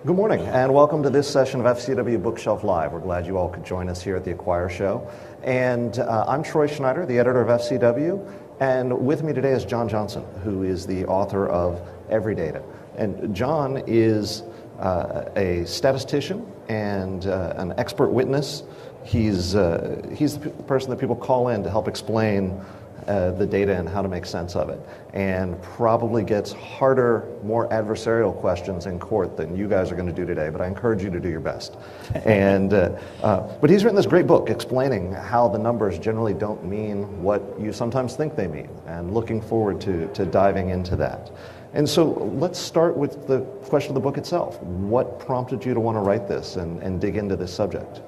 Good morning, and welcome to this session of FCW Bookshelf Live. We're glad you all could join us here at the Acquire Show. And I'm Troy Schneider, the editor of FCW, and with me today is John Johnson, who is the author of Everydata. And John is a statistician and an expert witness. He's the person that people call in to help explain the data and how to make sense of it, and probably gets harder, more adversarial questions in court than you guys are going to do today, but I encourage you to do your best. But he's written this great book explaining how the numbers generally don't mean what you sometimes think they mean, and looking forward to diving into that. And so let's start with the question of the book itself. What prompted you to want to write this and dig into this subject?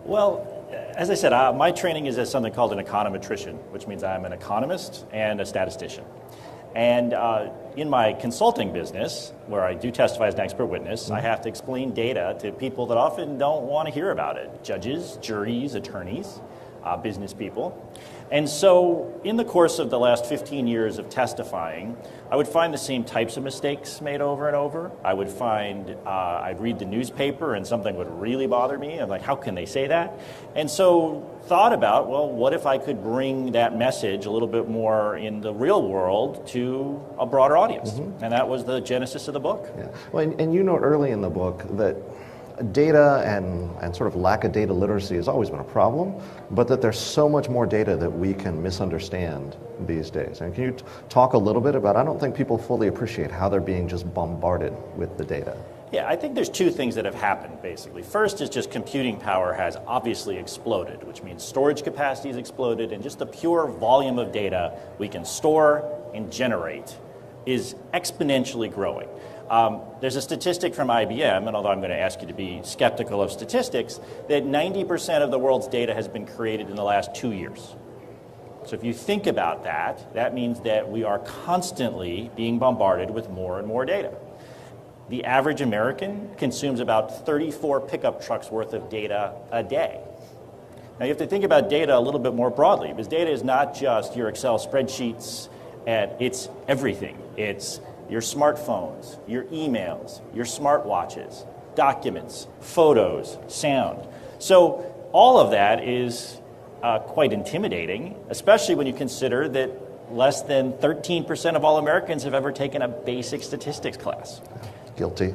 Well, as I said, my training is as something called an econometrician, which means I'm an economist and a statistician. And in my consulting business, where I do testify as an expert witness, I have to explain data to people that often don't want to hear about it. Judges, juries, attorneys, business people. And so in the course of the last 15 years of testifying, I would find the same types of mistakes made over and over. I would find, I'd read the newspaper and something would really bother me. I'm like, how can they say that? And so thought about, well, what if I could bring that message a little bit more in the real world to a broader audience? And that was the genesis of the book. Yeah. Well, and you note early in the book that data and sort of lack of data literacy has always been a problem, but that there's so much more data that we can misunderstand these days. And can you talk a little bit about, I don't think people fully appreciate how they're being just bombarded with the data. Yeah, I think there's two things that have happened, basically. First is just computing power has obviously exploded, which means storage capacity has exploded, and just the pure volume of data we can store and generate is exponentially growing. There's a statistic from IBM, and although I'm going to ask you to be skeptical of statistics, that 90% of the world's data has been created in the last 2 years. So if you think about that, that means that we are constantly being bombarded with more and more data. The average American consumes about 34 pickup trucks worth of data a day. Now you have to think about data a little bit more broadly, because data is not just your Excel spreadsheets, and it's everything. It's your smartphones, your emails, your smartwatches, documents, photos, sound. So all of that is quite intimidating, especially when you consider that less than 13% of all Americans have ever taken a basic statistics class. Guilty.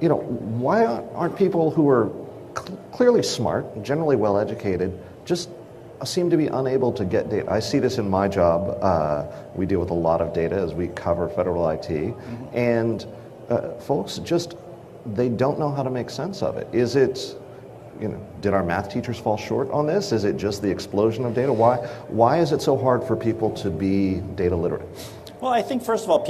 Why aren't people who are clearly smart, generally well educated, just seem to be unable to get data? I see this in my job. We deal with a lot of data as we cover federal IT, and folks they don't know how to make sense of it. Is it, did our math teachers fall short on this? Is it just the explosion of data? Why is it so hard for people to be data literate? Well, I think first of all,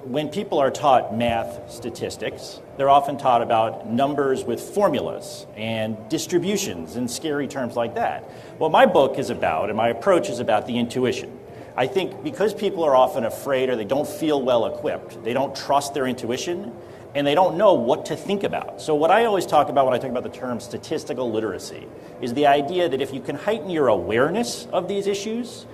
when people are taught math statistics, they're often taught about numbers with formulas and distributions and scary terms like that. What my book is about, and my approach is about the intuition. I think because people are often afraid or they don't feel well equipped, they don't trust their intuition, and they don't know what to think about. So what I always talk about when I talk about the term statistical literacy is the idea that if you can heighten your awareness of these issues,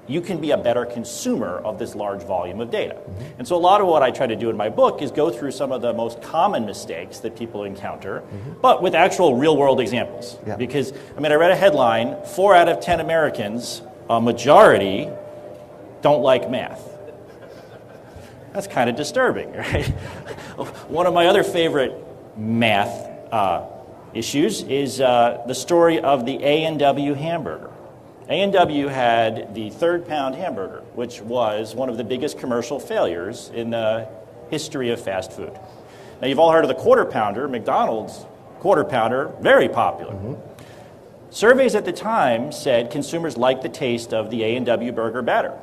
you can be a better consumer of this large volume of data. And so a lot of what I try to do in my book is go through some of the most common mistakes that people encounter, but with actual real-world examples. Yeah. Because, I read a headline, 4 out of 10 Americans, a majority, don't like math. That's kind of disturbing, right? One of my other favorite math issues is the story of the A&W hamburger. A&W had the third pound hamburger, which was one of the biggest commercial failures in the history of fast food. Now, you've all heard of the quarter pounder, McDonald's quarter pounder, very popular. Surveys at the time said consumers liked the taste of the A&W burger better.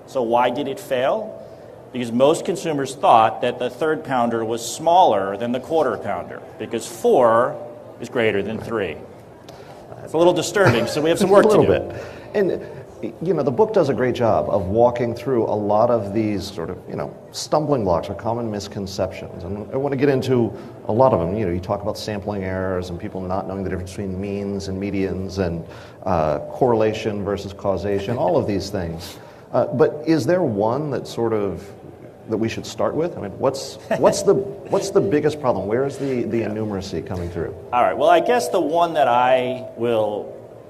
So why did it fail? Because most consumers thought that the third pounder was smaller than the quarter pounder, because 4 is greater than 3. It's a little disturbing, so we have some work to do. A little bit. And the book does a great job of walking through a lot of these sort of, stumbling blocks or common misconceptions. And I want to get into a lot of them. You talk about sampling errors and people not knowing the difference between means and medians and correlation versus causation, all of these things. But is there one that sort of that we should start with? I mean, what's the biggest problem? Where is the innumeracy coming through? All right. Well, I guess the one that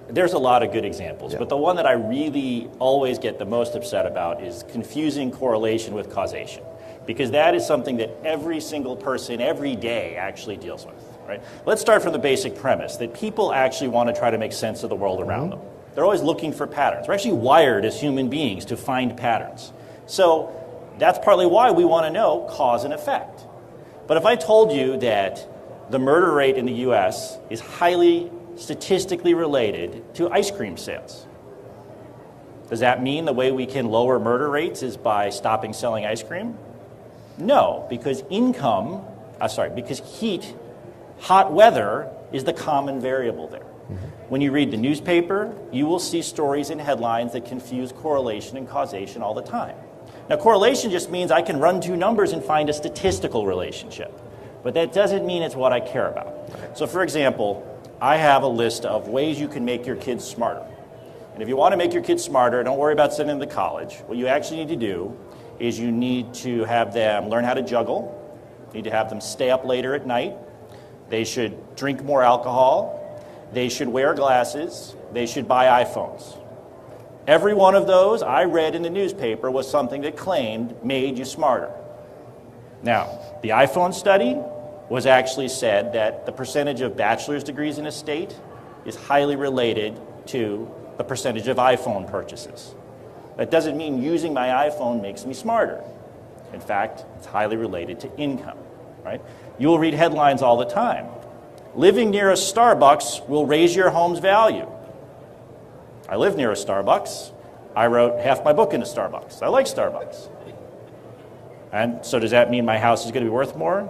there's a lot of good examples, but the one that I really always get the most upset about is confusing correlation with causation, because that is something that every single person every day actually deals with, right? Let's start from the basic premise that people actually want to try to make sense of the world around them. They're always looking for patterns. We're actually wired as human beings to find patterns. So that's partly why we want to know cause and effect. But if I told you that the murder rate in the US is highly statistically related to ice cream sales, does that mean the way we can lower murder rates is by stopping selling ice cream? No, because because heat, hot weather is the common variable there. When you read the newspaper, you will see stories and headlines that confuse correlation and causation all the time. Now, correlation just means I can run two numbers and find a statistical relationship, but that doesn't mean it's what I care about. So, for example, I have a list of ways you can make your kids smarter. And if you want to make your kids smarter, don't worry about sending them to college. What you actually need to do is you need to have them learn how to juggle. You need to have them stay up later at night. They should drink more alcohol. They should wear glasses. They should buy iPhones. Every one of those I read in the newspaper was something that claimed made you smarter. Now, the iPhone study was actually said that the percentage of bachelor's degrees in a state is highly related to the percentage of iPhone purchases. That doesn't mean using my iPhone makes me smarter. In fact, it's highly related to income, right? You'll read headlines all the time. Living near a Starbucks will raise your home's value. I live near a Starbucks. I wrote half my book in a Starbucks. I like Starbucks. And so does that mean my house is going to be worth more?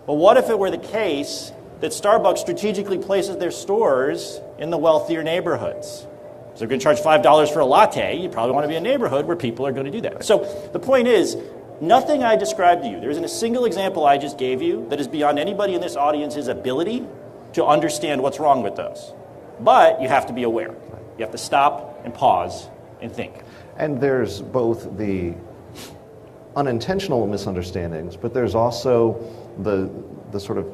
But what if it were the case that Starbucks strategically places their stores in the wealthier neighborhoods? So they're going to charge $5 for a latte. You probably want to be in a neighborhood where people are going to do that. So the point is, nothing I described to you, there isn't a single example I just gave you that is beyond anybody in this audience's ability to understand what's wrong with those. But you have to be aware. You have to stop and pause and think. And there's both the unintentional misunderstandings, but there's also the sort of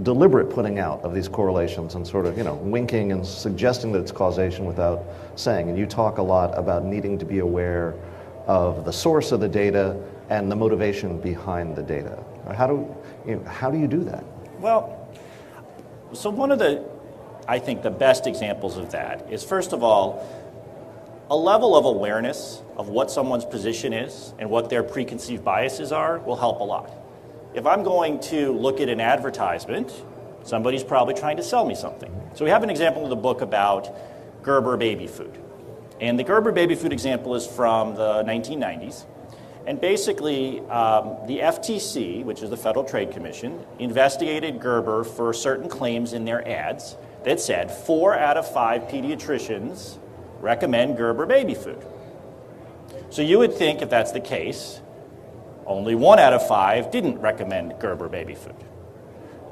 deliberate putting out of these correlations and sort of, winking and suggesting that it's causation without saying. And you talk a lot about needing to be aware of the source of the data and the motivation behind the data. How do you do that? Well, so one of I think the best examples of that is, first of all, a level of awareness of what someone's position is and what their preconceived biases are will help a lot. If I'm going to look at an advertisement, somebody's probably trying to sell me something. So we have an example in the book about Gerber baby food. And the Gerber baby food example is from the 1990s. And basically, the FTC, which is the Federal Trade Commission, investigated Gerber for certain claims in their ads that said 4 out of 5 pediatricians recommend Gerber baby food. So you would think if that's the case, only 1 out of 5 didn't recommend Gerber baby food.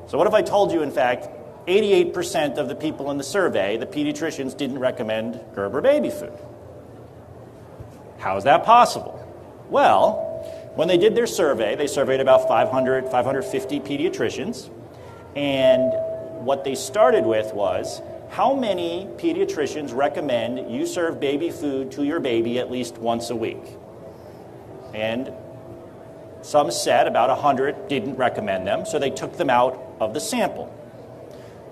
So what if I told you, in fact, 88% of the people in the survey, the pediatricians, didn't recommend Gerber baby food? How is that possible? Well, when they did their survey, they surveyed about 550 pediatricians, and what they started with was, how many pediatricians recommend you serve baby food to your baby at least once a week? And some said about 100 didn't recommend them, so they took them out of the sample.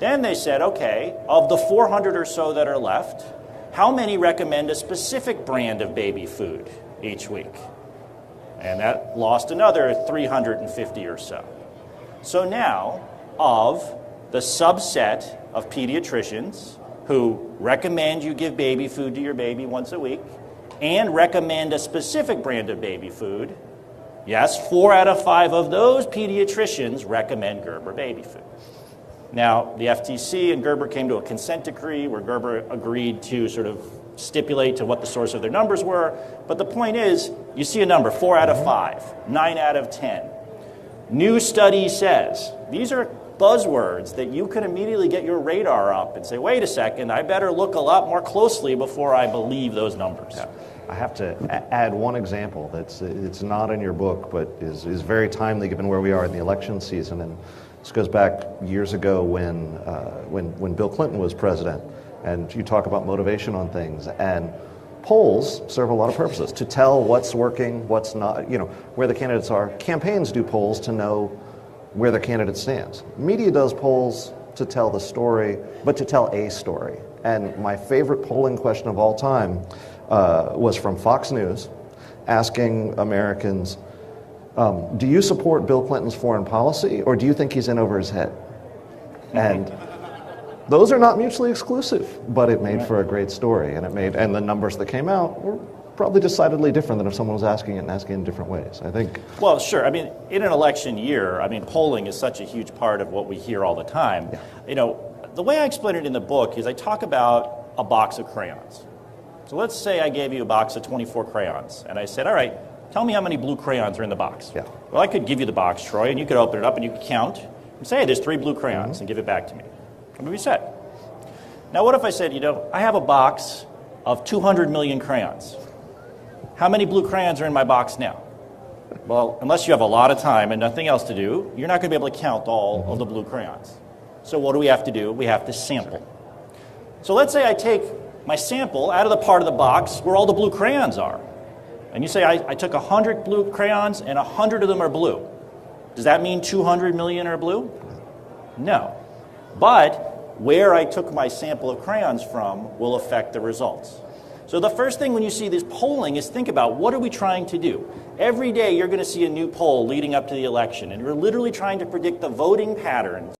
Then they said, okay, of the 400 or so that are left, how many recommend a specific brand of baby food each week? And that lost another 350 or so. So now, of the subset of pediatricians who recommend you give baby food to your baby once a week and recommend a specific brand of baby food, yes, 4 out of 5 of those pediatricians recommend Gerber baby food. Now, the FTC and Gerber came to a consent decree where Gerber agreed to sort of stipulate to what the source of their numbers were. But the point is, you see a number, 4 out of 5, 9 out of 10. New study says, these are buzzwords that you can immediately get your radar up and say, wait a second, I better look a lot more closely before I believe those numbers. Yeah. I have to add one example it's not in your book, but is very timely given where we are in the election season. And this goes back years ago when Bill Clinton was president, and you talk about motivation on things. And polls serve a lot of purposes to tell what's working, what's not, where the candidates are. Campaigns do polls to know where the candidate stands. Media does polls to tell the story, but to tell a story. And my favorite polling question of all time was from Fox News, asking Americans, do you support Bill Clinton's foreign policy, or do you think he's in over his head? And those are not mutually exclusive, but it made for a great story, and the numbers that came out were probably decidedly different than if someone was asking it and asking it in different ways, I think. Well, sure. I mean, in an election year, polling is such a huge part of what we hear all the time. Yeah. The way I explain it in the book is I talk about a box of crayons. So let's say I gave you a box of 24 crayons, and I said, all right, tell me how many blue crayons are in the box. Yeah. Well, I could give you the box, Troy, and you could open it up and you could count and say, hey, there's 3 blue crayons, and give it back to me. What would we say? Now, what if I said, I have a box of 200 million crayons. How many blue crayons are in my box now? Well, unless you have a lot of time and nothing else to do, you're not going to be able to count all of the blue crayons. So what do we have to do? We have to sample. So let's say I take my sample out of the part of the box where all the blue crayons are. And you say I took 100 blue crayons and 100 of them are blue. Does that mean 200 million are blue? No. But where I took my sample of crayons from will affect the results. So the first thing when you see this polling is think about, what are we trying to do? Every day you're going to see a new poll leading up to the election, and you're literally trying to predict the voting patterns